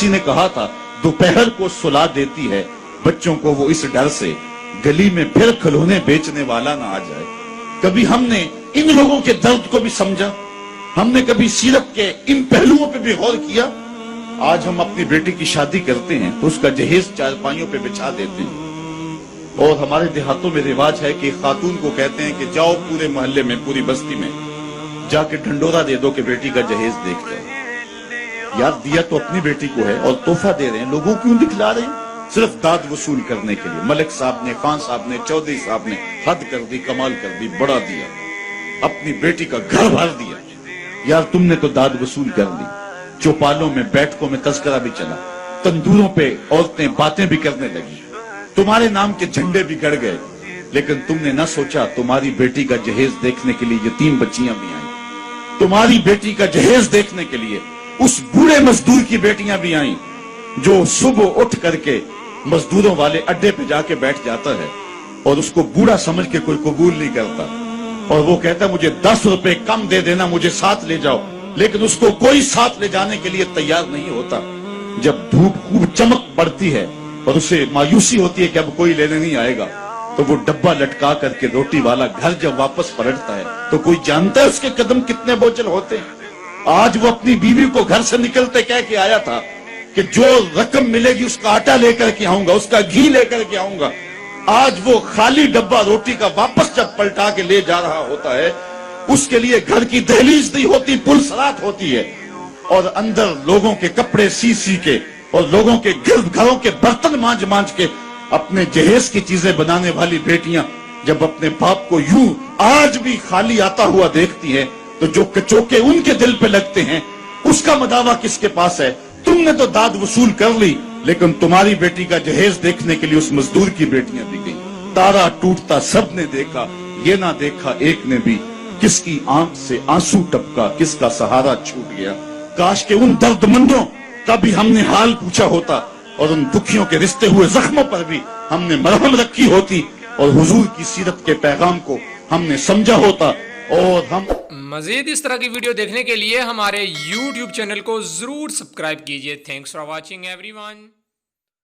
किसी ने कहा था दोपहर को सुला देती है बच्चों को वो इस डर से गली में फिर खिलौने बेचने वाला ना आ जाए। कभी हमने इन लोगों के दर्द को भी समझा? हमने कभी सीरत के इन पहलुओं पे भी गौर किया? आज हम अपनी बेटी की शादी करते हैं तो उसका जहेज चारपाइयों पे बिछा देते हैं, और हमारे देहातों में रिवाज है कि खातून को कहते हैं कि जाओ पूरे मोहल्ले में, पूरी बस्ती में जाके ढंडोरा दे दो कि बेटी का जहेज देख जाओ। यार दिया तो अपनी बेटी को है और तोहफा दे रहे हैं, लोगों क्यों दिखला रहे हैं? सिर्फ दाद वसूल करने के लिए। मलिक साहब ने, खान साहब ने, चौधरी साहब ने हद कर दी, कमाल कर दी, बढ़ा दिया, अपनी बेटी का घर भर दिया। यार तुमने तो दाद वसूल कर ली। चौपालों में, बैठकों में तस्करा भी चला, तंदूरों पे औरतें बातें भी करने लगी, तुम्हारे नाम के झंडे भी गड़ गए, लेकिन तुमने न सोचा तुम्हारी बेटी का जहेज देखने के लिए यतीम बच्चियां भी आई, तुम्हारी बेटी का जहेज देखने के लिए उस बूढ़े मजदूर की बेटियां भी आई जो सुबह उठ करके मजदूरों वाले अड्डे पे जाके बैठ जाता है और उसको बूढ़ा समझ के कोई कबूल नहीं करता, और वो कहता मुझे 10 रुपए कम दे देना, मुझे साथ ले जाओ, लेकिन उसको कोई साथ ले जाने के लिए तैयार नहीं होता। जब धूप खूब चमक पड़ती है और उसे मायूसी होती है कि अब कोई लेने नहीं आएगा, तो वो डब्बा लटका करके रोटी वाला घर जब वापस पलटता है तो कोई जानता है उसके कदम कितने बोझल होते हैं। आज वो अपनी बीवी को घर से निकलते कह के आया था कि जो रकम मिलेगी उसका आटा लेकर के आऊंगा, उसका घी लेकर के आऊंगा। आज वो खाली डब्बा रोटी का वापस जब पलटा के ले जा रहा होता है, उसके लिए घर की दहलीज नहीं होती, पुलसरात होती है, और अंदर लोगों के कपड़े सी के और लोगों के घरों के बर्तन मांज के अपने जहेज की चीजें बनाने वाली बेटियां जब अपने बाप को यूं आज भी खाली आता हुआ देखती हैं, तो जो कचोके उनके दिल पे लगते हैं उसका मदावा किसके पास है? तुमने तो दाद वसूल कर ली, लेकिन तुम्हारी बेटी का जहेज देखने के लिए उस मजदूर की बेटियां भी गई। तारा टूटता सब ने देखा, ये ना देखा एक ने भी, किसकी आंख से आंसू टपका, किसका सहारा छूट गया। काश के उन दर्दमंदों का भी हमने हाल पूछा होता और उन दुखियों के रिश्ते हुए जख्मों पर भी हमने मरहम रखी होती और हुजूर की सीरत के पैगाम को हमने समझा होता। और हम मजीद इस तरह की वीडियो देखने के लिए हमारे YouTube चैनल को जरूर सब्सक्राइब कीजिए। Thanks for watching everyone.